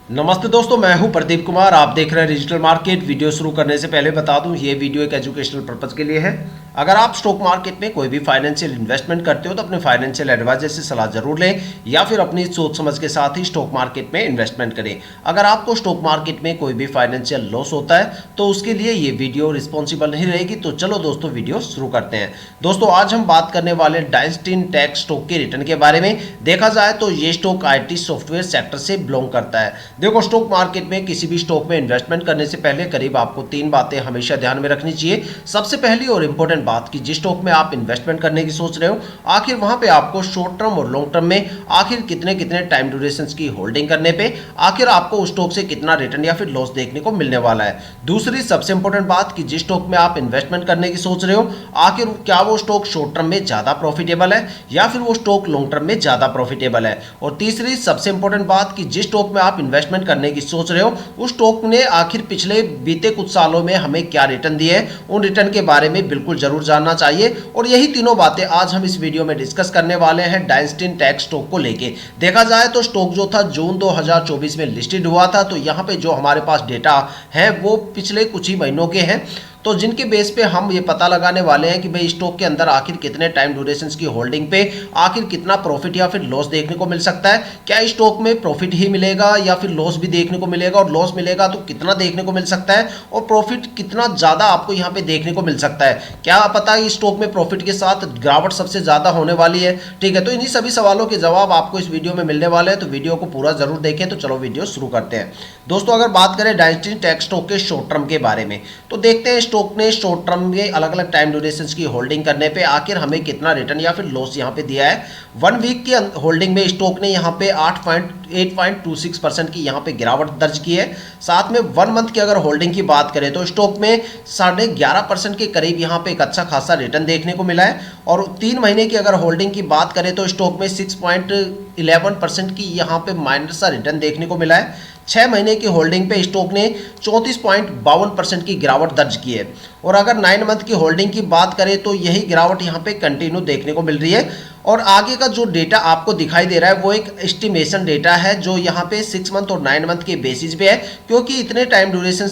नमस्ते दोस्तों, मैं हूं प्रदीप कुमार। आप देख रहे हैं डिजिटल मार्केट। वीडियो शुरू करने से पहले बता दूं, ये वीडियो एक एजुकेशनल पर्पज के लिए है। अगर आप स्टॉक मार्केट में कोई भी फाइनेंशियल इन्वेस्टमेंट करते हो तो अपने फाइनेंशियल एडवाइजर से सलाह जरूर लें या फिर अपनी सोच समझ के साथ ही स्टॉक मार्केट में इन्वेस्टमेंट करें। अगर आपको स्टॉक मार्केट में कोई भी फाइनेंशियल लॉस होता है तो उसके लिए ये वीडियो रिस्पॉन्सिबल नहीं रहेगी। तो चलो दोस्तों, वीडियो शुरू करते हैं। दोस्तों, आज हम बात करने वाले डायनेस्टी टेक स्टॉक के रिटर्न के बारे में। देखा जाए तो ये स्टॉक IT सॉफ्टवेयर सेक्टर से बिलोंग करता है। देखो, स्टॉक मार्केट में किसी भी स्टॉक में इन्वेस्टमेंट करने से पहले करीब आपको 3 बातें हमेशा ध्यान में रखनी चाहिए। सबसे पहली और इंपॉर्टेंट बात कि जिस स्टॉक में आप इन्वेस्टमेंट करने की सोच रहे हो, आखिर वहां पे आपको शॉर्ट टर्म और लॉन्ग टर्म में आखिर कितने कितने टाइम ड्यूरेशन की होल्डिंग करने पे आखिर आपको उस स्टॉक से कितना रिटर्न या फिर लॉस देखने को मिलने वाला है। दूसरी सबसे इंपॉर्टेंट बात कि जिस स्टॉक में आप इन्वेस्टमेंट करने की सोच रहे हो, आखिर क्या वो स्टॉक शॉर्ट टर्म में ज्यादा प्रॉफिटेबल है या फिर वो स्टॉक लॉन्ग टर्म में ज्यादा प्रॉफिटेबल है। और तीसरी सबसे इंपॉर्टेंट बात कि जिस स्टॉक में आप इन्वेस्टमेंट करने की सोच रहे हो, उस स्टॉक ने आखिर पिछले बीते कुछ सालों में हमें क्या रिटर्न दिए हैं, उन रिटर्न के बारे में बिल्कुल जरूर जानना चाहिए। और यही तीनों बातें आज हम इस वीडियो में डिस्कस करने वाले हैं डायनेस्टी टेक स्टॉक को लेके। देखा जाए तो स्टॉक जो था जून 2024 में लिस्टेड हुआ था। तो यहाँ पे जो हमारे पास डेटा है वो पिछले कुछ ही महीनों के हैं, तो जिनके बेस पे हम ये पता लगाने वाले हैं कि भाई स्टॉक के अंदर आखिर कितने टाइम ड्यूरेशन की होल्डिंग पे आखिर कितना प्रॉफिट या फिर लॉस देखने को मिल सकता है। क्या इस स्टॉक में प्रॉफिट ही मिलेगा या फिर लॉस भी देखने को मिलेगा, और लॉस मिलेगा तो कितना देखने को मिल सकता है, और प्रॉफिट कितना ज़्यादा आपको यहाँ पे देखने को मिल सकता है। क्या पता है इस स्टॉक में प्रॉफिट के साथ गिरावट सबसे ज़्यादा होने वाली है। ठीक है, तो इन्हीं सभी सवालों के जवाब आपको इस वीडियो में मिलने वाले हैं, तो वीडियो को पूरा जरूर देखें। तो चलो वीडियो शुरू करते हैं। दोस्तों, अगर बात करें डायनेस्टी टेक स्टॉक के शॉर्ट टर्म के बारे में, तो देखते हैं स्टॉक ने शॉर्ट टर्म में अलग अलग टाइम ड्यूरेशन की होल्डिंग करने पे आखिर हमें कितना रिटर्न या फिर लॉस यहाँ पे दिया है। 1 वीक की होल्डिंग में स्टॉक ने यहाँ पे 8.26% की यहाँ पे गिरावट दर्ज की है। साथ में 1 मंथ की अगर होल्डिंग की बात करें तो स्टॉक में 11.5% के करीब यहाँ पे एक अच्छा खासा रिटर्न देखने को मिला है। और 3 महीने की अगर होल्डिंग की बात करें तो स्टॉक में 6.11% की यहाँ पे माइनस सा रिटर्न देखने को मिला है। 6 महीने की होल्डिंग पे स्टॉक ने 34.52% की गिरावट दर्ज की है। और अगर 9 मंथ की होल्डिंग की बात करें तो यही गिरावट यहाँ पे कंटिन्यू देखने को मिल रही है। और आगे का जो डेटा आपको दिखाई दे रहा है वो एक एस्टिमेशन डेटा है, जो यहाँ पे 6 मंथ और 9 मंथ के बेसिस पे है, क्योंकि इतने टाइम ड्यूरेशन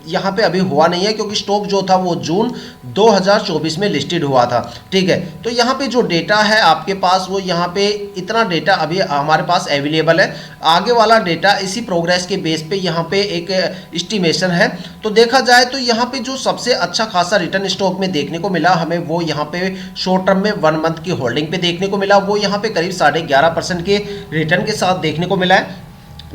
यहाँ पे अभी हुआ नहीं है, क्योंकि स्टॉक जो था वो जून 2024 में लिस्टेड हुआ था। ठीक है, तो यहाँ पे जो डेटा है आपके पास, वो यहाँ पे इतना डेटा अभी हमारे पास अवेलेबल है। आगे वाला डेटा इसी प्रोग्रेस के बेस पे यहाँ पे एक एस्टिमेशन है। तो देखा जाए तो यहाँ पे जो सबसे अच्छा खासा रिटर्न स्टॉक में देखने को मिला हमें, वो यहाँ पे शॉर्ट टर्म में 1 मंथ की होल्डिंग पे देखने को मिला। वो यहाँ पे करीब 11.5% के रिटर्न के साथ देखने को मिला है।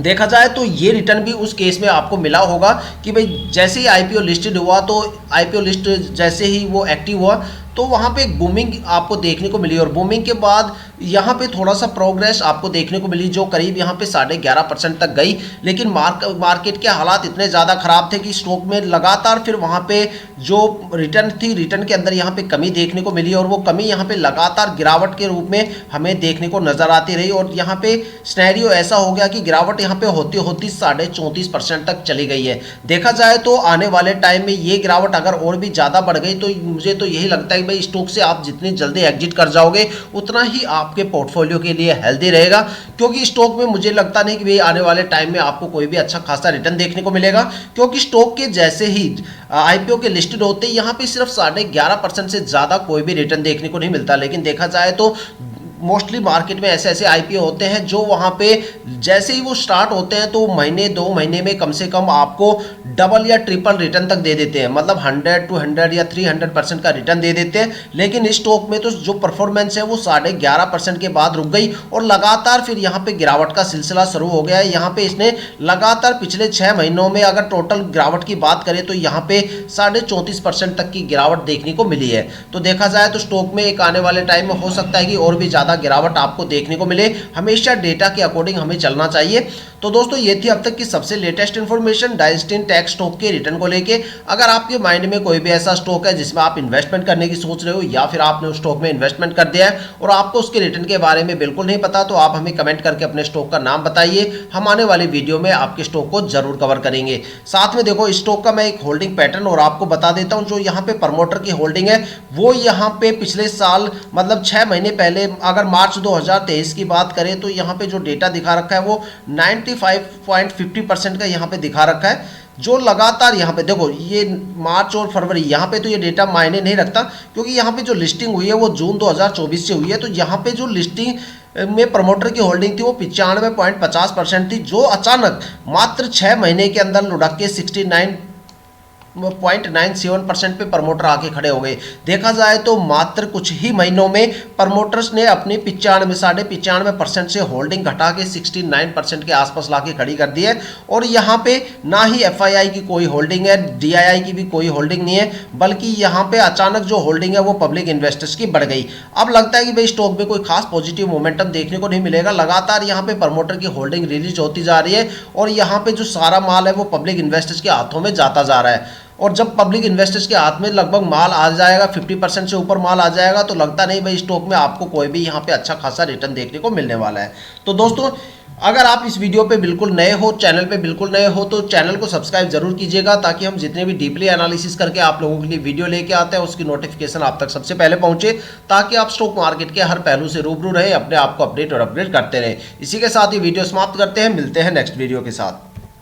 देखा जाए तो ये रिटर्न भी उस केस में आपको मिला होगा कि भाई जैसे ही IPO लिस्टेड हुआ, तो IPO लिस्ट जैसे ही वो एक्टिव हुआ तो वहाँ पे एक बूमिंग आपको देखने को मिली, और बूमिंग के बाद यहाँ पे थोड़ा सा प्रोग्रेस आपको देखने को मिली, जो करीब यहाँ पे 11.5% तक गई। लेकिन मार्केट के हालात इतने ज़्यादा ख़राब थे कि स्टॉक में लगातार फिर वहाँ पे जो रिटर्न थी, रिटर्न के अंदर यहाँ पे कमी देखने को मिली, और वो कमी यहाँ पे लगातार गिरावट के रूप में हमें देखने को नज़र आती रही। और यहाँ पे सिनेरियो ऐसा हो गया कि गिरावट यहाँ पे होती होती 34.5% तक चली गई है। देखा जाए तो आने वाले टाइम में ये गिरावट अगर और भी ज़्यादा बढ़ गई तो मुझे तो यही लगता है कि भाई स्टॉक से आप जितनी जल्दी एग्जिट कर जाओगे उतना ही आपके पोर्टफोलियो के लिए हेल्दी रहेगा, क्योंकि स्टॉक में मुझे लगता नहीं कि भाई आने वाले टाइम में आपको कोई भी अच्छा खासा रिटर्न देखने को मिलेगा। क्योंकि स्टॉक के जैसे ही IPO के लिस्टेड होते हैं, यहाँ पे सिर्फ 11.5% से ज़्यादा कोई भी रिटर्न देखने को नहीं मिलता। लेकिन देखा जाए तो मोस्टली मार्केट में ऐसे ऐसे IPO होते हैं जो वहाँ पे जैसे ही वो स्टार्ट होते हैं तो महीने 2 महीने में कम से कम आपको डबल या ट्रिपल रिटर्न तक दे देते हैं, मतलब 100, 200 या 300% का रिटर्न दे देते हैं। लेकिन इस स्टॉक में तो जो परफॉर्मेंस है वो 11.5% के बाद रुक गई, और लगातार फिर यहाँ पे गिरावट का सिलसिला शुरू हो गया है। यहाँ पे इसने लगातार पिछले 6 महीनों में अगर टोटल गिरावट की बात करें तो यहाँ पे 34.5% तक की गिरावट देखने को मिली है। तो देखा जाए तो स्टॉक में एक आने वाले टाइम में हो सकता है कि और भी ज़्यादा गिरावट आपको देखने को मिले। हमेशा डेटा के अकॉर्डिंग हमें चलना चाहिए। तो दोस्तों, ये थी अब तक की सबसे latest information dynasty tech stock के रिटर्न को लेके। अगर आपके माइंड में कोई भी ऐसा स्टॉक है जिसमें आप इन्वेस्टमेंट करने की सोच रहे हो, या फिर आपने उस स्टॉक में इन्वेस्टमेंट कर दिया है और आपको उसके रिटर्न के बारे में बिल्कुल नहीं पता, तो आप हमें कमेंट करके अपने स्टॉक का नाम बताइए। हम आने वाली वीडियो में आपके स्टॉक को जरूर कवर करेंगे। साथ में देखो, स्टॉक का मैं एक होल्डिंग पैटर्न और आपको बता देता हूं। जो यहाँ पे प्रमोटर की होल्डिंग है वो यहाँ पे पिछले साल मतलब 6 महीने पहले, अगर मार्च 2023 की बात करें तो यहाँ पे जो डेटा दिखा रखा है वो 95.50% का यहाँ पे दिखा रखा है, जो लगातार यहाँ पे देखो ये मार्च और फरवरी, यहाँ पे तो ये डेटा मायने नहीं रखता क्योंकि यहाँ पे जो लिस्टिंग हुई है वो जून 2024 से हुई है। तो यहाँ पे जो लिस्टिंग में प्रमोटर की होल्डिंग थी वो 95.50% थी, जो अचानक मात्र 6 महीने के अंदर लुढ़क के 69.97% पे प्रमोटर आके खड़े हो गए। देखा जाए तो मात्र कुछ ही महीनों में प्रमोटर्स ने अपनी 95.95% से होल्डिंग घटा के 69% के आसपास लाके खड़ी कर दी है। और यहाँ पे ना ही एफआईआई की कोई होल्डिंग है, डीआईआई की भी कोई होल्डिंग नहीं है, बल्कि यहाँ पे अचानक जो होल्डिंग है वो पब्लिक इन्वेस्टर्स की बढ़ गई। अब लगता है कि भाई स्टॉक में कोई खास पॉजिटिव मोमेंटम देखने को नहीं मिलेगा। लगातार यहाँ पे प्रमोटर की होल्डिंग रिलीज होती जा रही है और यहाँ पे जो सारा माल है वो पब्लिक इन्वेस्टर्स के हाथों में जाता जा रहा है। और जब पब्लिक इन्वेस्टर्स के हाथ में लगभग माल आ जाएगा, 50% से ऊपर माल आ जाएगा, तो लगता नहीं भाई स्टॉक में आपको कोई भी यहाँ पे अच्छा खासा रिटर्न देखने को मिलने वाला है। तो दोस्तों, अगर आप इस वीडियो पे बिल्कुल नए हो, चैनल पे बिल्कुल नए हो, तो चैनल को सब्सक्राइब जरूर कीजिएगा, ताकि हम जितने भी डीपली एनालिसिस करके आप लोगों के लिए वीडियो लेके आते हैं उसकी नोटिफिकेशन आप तक सबसे पहले पहुंचे, ताकि आप स्टॉक मार्केट के हर पहलू से रूबरू रहे, अपने आप को अपडेट और अपग्रेड करते रहे। इसी के साथ ही वीडियो समाप्त करते हैं, मिलते हैं नेक्स्ट वीडियो के साथ।